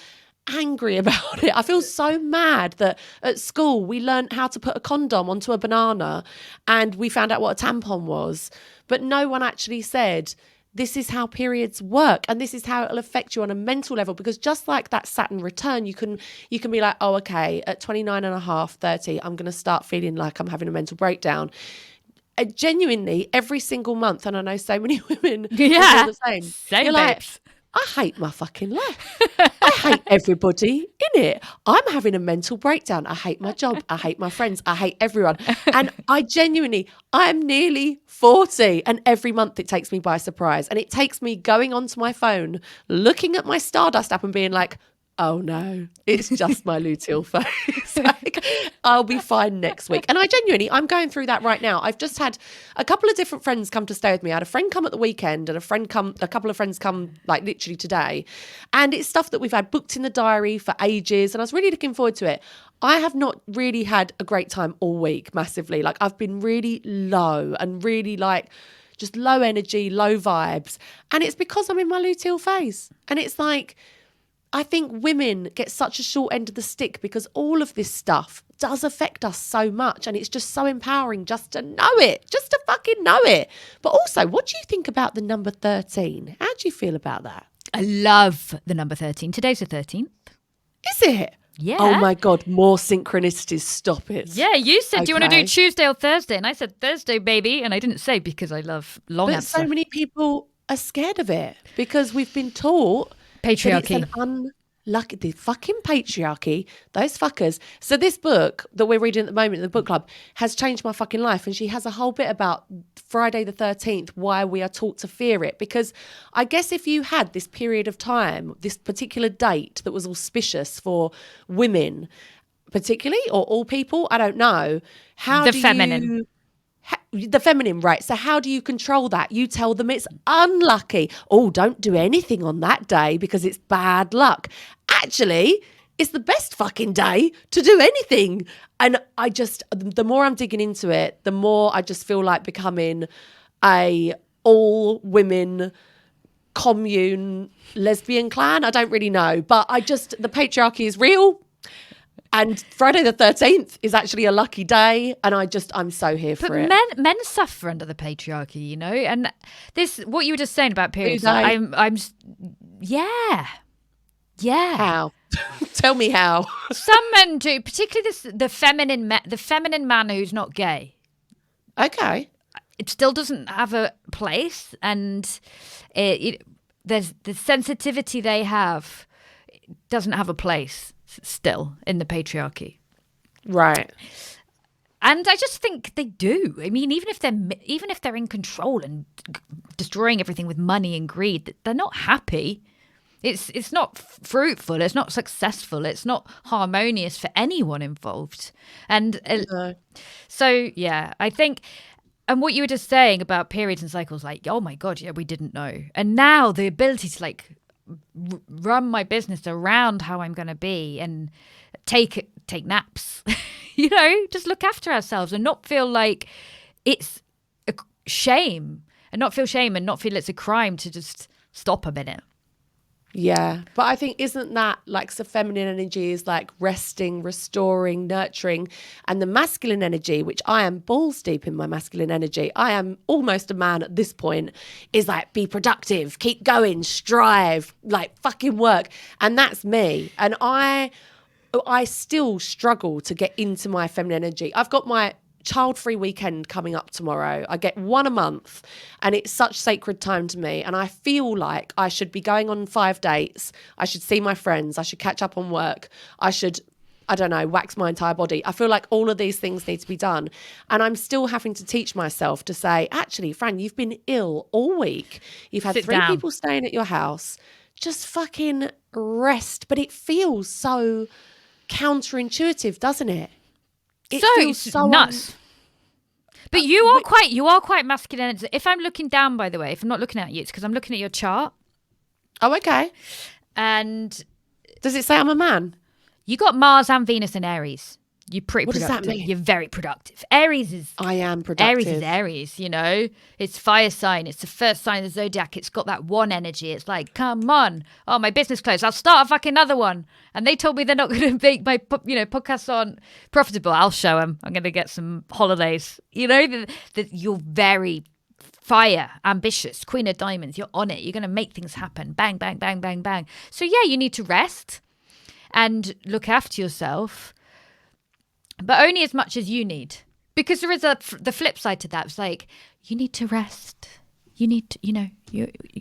angry about it. I feel so mad that at school we learned how to put a condom onto a banana and we found out what a tampon was. But no one actually said, this is how periods work and this is how it'll affect you on a mental level. Because just like that Saturn return, you can be like, oh, okay, at 29 and a half, 30, I'm going to start feeling like I'm having a mental breakdown. Genuinely, every single month, and I know so many women feel the same. You're like, I hate my fucking life. I hate everybody in it. I'm having a mental breakdown. I hate my job. I hate my friends. I hate everyone. And I'm nearly 40, and every month it takes me by surprise. And it takes me going onto my phone, looking at my Stardust app and being like, oh no, it's just my luteal phase. Like, I'll be fine next week. And I'm going through that right now. I've just had a couple of different friends come to stay with me. I had a friend come at the weekend and a couple of friends come like literally today. And it's stuff that we've had booked in the diary for ages. And I was really looking forward to it. I have not really had a great time all week, massively. Like, I've been really low and really like just low energy, low vibes. And it's because I'm in my luteal phase. And it's like, I think women get such a short end of the stick because all of this stuff does affect us so much, and it's just so empowering just to know it, just to fucking know it. But also, what do you think about the number 13? How do you feel about that? I love the number 13. Today's the 13th. Is it? Yeah. Oh my God, more synchronicities. Stop it. Yeah, you said, do you want to do Tuesday or Thursday? And I said, Thursday, baby. And I didn't say because I love long answer. But so many people are scared of it because we've been taught patriarchy. It's an unlucky, the fucking patriarchy, those fuckers. So this book that we're reading at the moment in the book club has changed my fucking life. And she has a whole bit about Friday the 13th, why we are taught to fear it. Because I guess if you had this period of time, this particular date that was auspicious for women, particularly, or all people, I don't know. The feminine, right? So how do you control that? You tell them it's unlucky. Oh, don't do anything on that day because it's bad luck. Actually, it's the best fucking day to do anything. And the more I'm digging into it, the more I just feel like becoming a all women commune lesbian clan. I don't really know, but the patriarchy is real. And Friday the 13th is actually a lucky day, and I'm so here for it. Men suffer under the patriarchy, you know. And what you were just saying about periods, yeah. How? Tell me how. Some men do, particularly the feminine man who's not gay. Okay. It still doesn't have a place, and there's the sensitivity they have doesn't have a place still in the patriarchy, right? And I just think they do. I mean, even if they're in control and destroying everything with money and greed, they're not happy. It's not fruitful. It's not successful. It's not harmonious for anyone involved. And so, yeah, I think. And what you were just saying about periods and cycles, like, oh my God, yeah, we didn't know. And now the ability to like run my business around how I'm going to be and take naps, you know, just look after ourselves and not feel like it's a shame and not feel it's a crime to just stop a minute. Yeah. But I think, isn't that like, so feminine energy is like resting, restoring, nurturing, and the masculine energy, which I am balls deep in my masculine energy. I am almost a man at this point, is like, be productive, keep going, strive, like fucking work. And that's me. And I still struggle to get into my feminine energy. I've got my child-free weekend coming up tomorrow. I get one a month and it's such sacred time to me. And I feel like I should be going on 5 dates. I should see my friends. I should catch up on work. I should, I don't know, wax my entire body. I feel like all of these things need to be done. And I'm still having to teach myself to say, actually, Fran, you've been ill all week. You've had 3 people staying at your house. Just fucking rest. But it feels so counterintuitive, doesn't it? It feels so nuts. But you are quite masculine. If I'm looking down, by the way, if I'm not looking at you, it's because I'm looking at your chart. Oh, okay. And does it say I'm a man? You got Mars and Venus in Aries. You're pretty productive. What does that mean? You're very productive. Aries is... I am productive. Aries is Aries, you know. It's fire sign. It's the first sign of the zodiac. It's got that one energy. It's like, come on. Oh, my business closed. I'll start a fucking other one. And they told me they're not going to make my, podcasts aren't profitable. I'll show them. I'm going to get some holidays. You know, that you're very fire, ambitious, Queen of Diamonds. You're on it. You're going to make things happen. Bang, bang, bang, bang, bang. So, yeah, you need to rest and look after yourself. But only as much as you need. Because there is the flip side to that. It's like, you need to rest. You need to,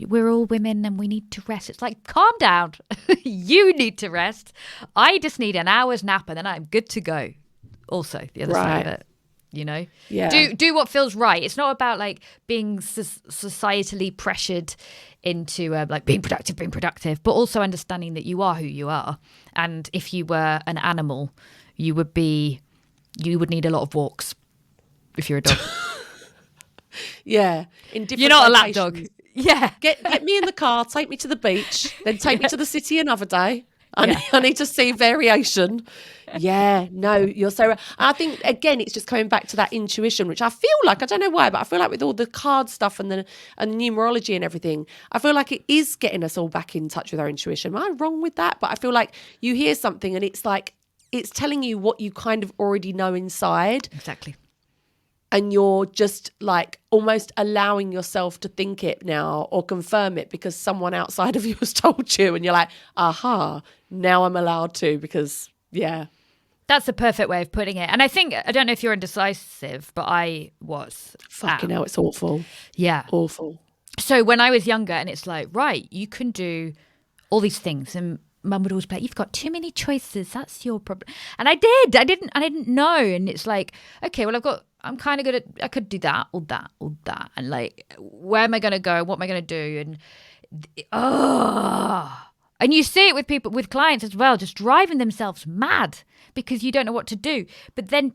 we're all women and we need to rest. It's like, calm down. You need to rest. I just need an hour's nap and then I'm good to go. Also, the other side of it, Yeah. Do what feels right. It's not about like being societally pressured into like being productive, but also understanding that you are who you are. And if you were an animal, you would need a lot of walks if you're a dog. Yeah. In different You're not locations. A lap dog. Yeah. Get me in the car, take me to the beach, then take me to the city another day. I need to see variation. Yeah, no, you're so right. I think, again, it's just coming back to that intuition, which I feel like, I don't know why, but I feel like with all the card stuff and the numerology and everything, I feel like it is getting us all back in touch with our intuition. Am I wrong with that? But I feel like you hear something and it's like, it's telling you what you kind of already know inside. Exactly. And you're just like almost allowing yourself to think it now or confirm it because someone outside of you has told you and you're like, aha, now I'm allowed to because, yeah. That's the perfect way of putting it. And I don't know if you're indecisive, but I was. Fucking hell, it's awful. Yeah. Awful. So when I was younger and it's like, right, you can do all these things and Mum would always be like, you've got too many choices. That's your problem. And I didn't know. And it's like, okay, well, I'm kind of good at, I could do that or that or that. And like, where am I going to go? What am I going to do? And you see it with people, with clients as well, just driving themselves mad because you don't know what to do. But then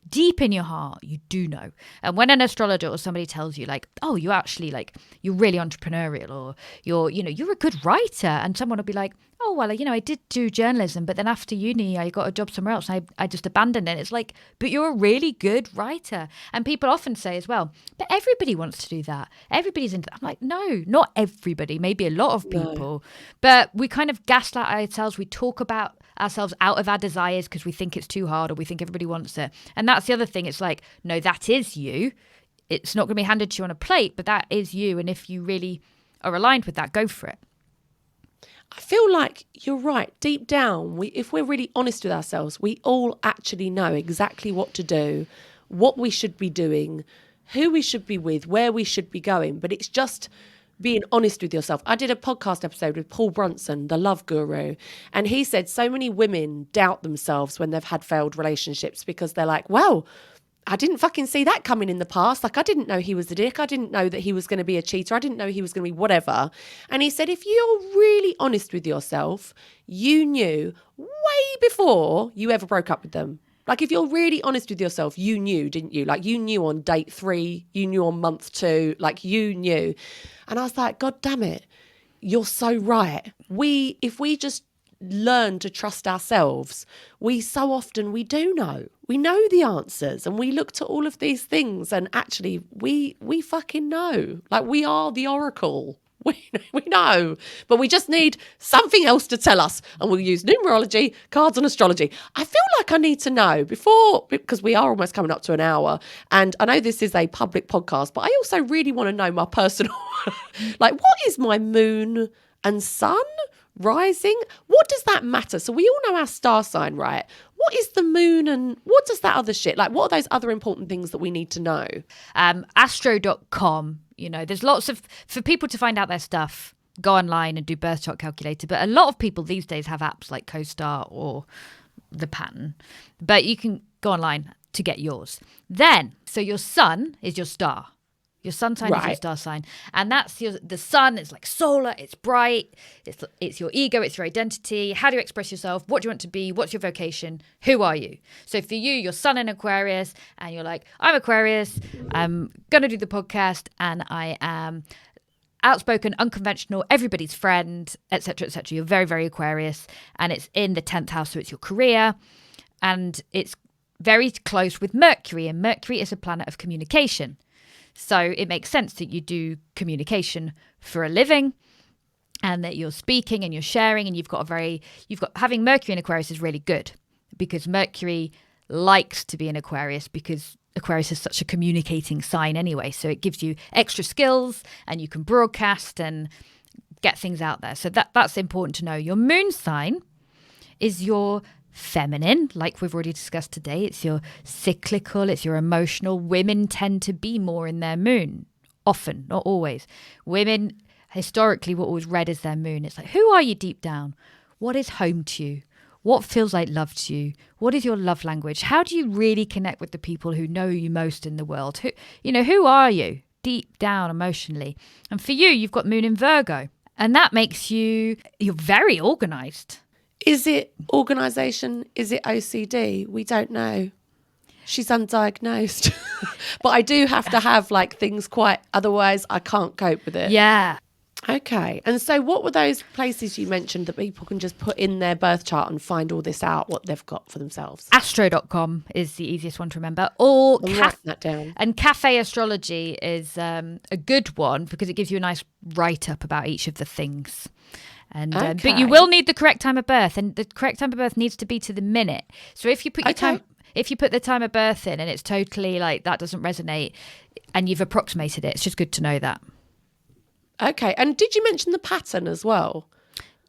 deep in your heart, you do know. And when an astrologer or somebody tells you like, oh, you actually like, you're really entrepreneurial or you're a good writer. And someone will be like, oh, well, I did do journalism, but then after uni, I got a job somewhere else and I just abandoned it. It's like, but you're a really good writer. And people often say as well, but everybody wants to do that. Everybody's into that. I'm like, no, not everybody, maybe a lot of people. No. But we kind of gaslight ourselves. We talk about ourselves out of our desires because we think it's too hard or we think everybody wants it. And that's the other thing. It's like, no, that is you. It's not going to be handed to you on a plate, but that is you. And if you really are aligned with that, go for it. I feel like you're right. Deep down, if we're really honest with ourselves, we all actually know exactly what to do, what we should be doing, who we should be with, where we should be going. But it's just being honest with yourself. I did a podcast episode with Paul Brunson, the love guru, and he said so many women doubt themselves when they've had failed relationships because they're like, well, I didn't fucking see that coming in the past. Like, I didn't know he was a dick. I didn't know that he was going to be a cheater. I didn't know he was going to be whatever. And he said, if you're really honest with yourself, you knew way before you ever broke up with them. Like, if you're really honest with yourself, you knew, didn't you? Like, you knew on date 3, you knew on month 2, like, you knew. And I was like, God damn it. you're so right. If we just learn to trust ourselves, we do know. We know the answers, and we look to all of these things, and actually we fucking know. Like, we are the oracle. We know, but we just need something else to tell us, and we'll use numerology, cards, and astrology. I feel like I need to know because we are almost coming up to an hour, and I know this is a public podcast, but I also really want to know my personal, like, what is my moon and sun rising? What does that matter? So we all know our star sign, right? What is the moon, and what does that other shit, like, what are those other important things that we need to know? Astro.com. There's lots for people to find out their stuff, go online and do birth chart calculator. But a lot of people these days have apps like CoStar or The Pattern. But you can go online to get yours. Then, so your sun is your star. Your sun sign is your star sign. And that's the sun. It's like solar. It's bright. It's your ego. It's your identity. How do you express yourself? What do you want to be? What's your vocation? Who are you? So for you, your sun in Aquarius, and you're like, I'm Aquarius. I'm going to do the podcast, and I am outspoken, unconventional, everybody's friend, etc., etc. You're very, very Aquarius, and it's in the 10th house, so it's your career, and it's very close with Mercury, and Mercury is a planet of communication. So it makes sense that you do communication for a living, and that you're speaking and you're sharing, and having Mercury in Aquarius is really good, because Mercury likes to be in Aquarius, because Aquarius is such a communicating sign anyway. So it gives you extra skills, and you can broadcast and get things out there. So that's important to know. Your moon sign is your feminine, like we've already discussed today. It's your cyclical, it's your emotional. Women tend to be more in their moon, often, not always. Women historically were always read as their moon. It's like, who are you deep down? What is home to you? What feels like love to you? What is your love language? How do you really connect with the people who know you most in the world? Who are you deep down emotionally? And for you, you've got moon in Virgo, and that makes you're very organized. Is it organisation? Is it OCD? We don't know. She's undiagnosed. But I do have to have like things otherwise I can't cope with it. Yeah. Okay. And so what were those places you mentioned that people can just put in their birth chart and find all this out, what they've got for themselves? Astro.com is the easiest one to remember. Or write that down. And Cafe Astrology is a good one, because it gives you a nice write-up about each of the things. And but you will need the correct time of birth, and the correct time of birth needs to be to the minute. So if you put the time of birth in and it's totally like that doesn't resonate, and you've approximated it, it's just good to know that. Okay. And did you mention the pattern as well?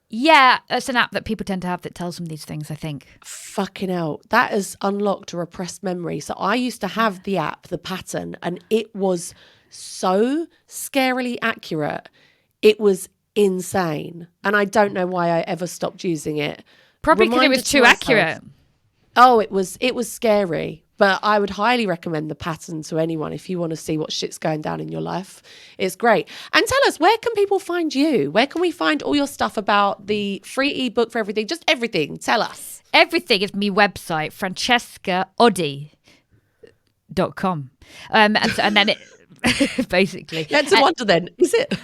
Yeah, it's an app that people tend to have that tells them these things, I think. Fucking hell. That has unlocked a repressed memory. So I used to have the app, the pattern, and it was so scarily accurate. It was insane. And I don't know why I ever stopped using it. Probably because it was too accurate. Oh, it was scary. But I would highly recommend the pattern to anyone if you want to see what shit's going down in your life. It's great. And tell us, where can people find you? Where can we find all your stuff about the free ebook for everything? Just everything. Tell us. Everything is my website, francescaoddie.com. And then it basically. Yeah, it's a wonder then, is it?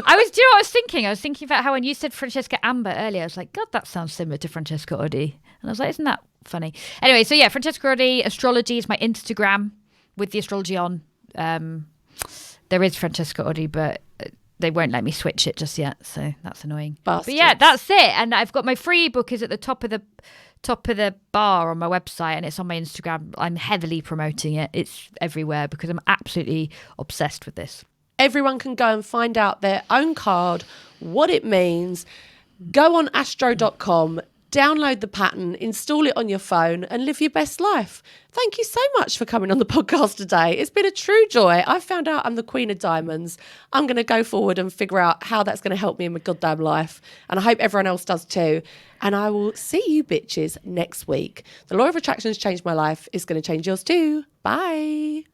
I was thinking about how when you said Francesca Amber earlier, I was like, God, that sounds similar to Francesca Oddie. And I was like, isn't that funny? Anyway, so yeah, Francesca Oddie, Astrology is my Instagram with the astrology on. There is Francesca Oddie, but they won't let me switch it just yet, so that's annoying. Bastards. But yeah, that's it. And I've got my free ebook is at the top of the bar on my website, and it's on my Instagram. I'm heavily promoting it. It's everywhere because I'm absolutely obsessed with this. Everyone can go and find out their own card, what it means. Go on astro.com, download the pattern, install it on your phone, and live your best life. Thank you so much for coming on the podcast today. It's been a true joy. I found out I'm the Queen of Diamonds. I'm going to go forward and figure out how that's going to help me in my goddamn life. And I hope everyone else does too. And I will see you bitches next week. The law of attraction has changed my life. It's going to change yours too. Bye.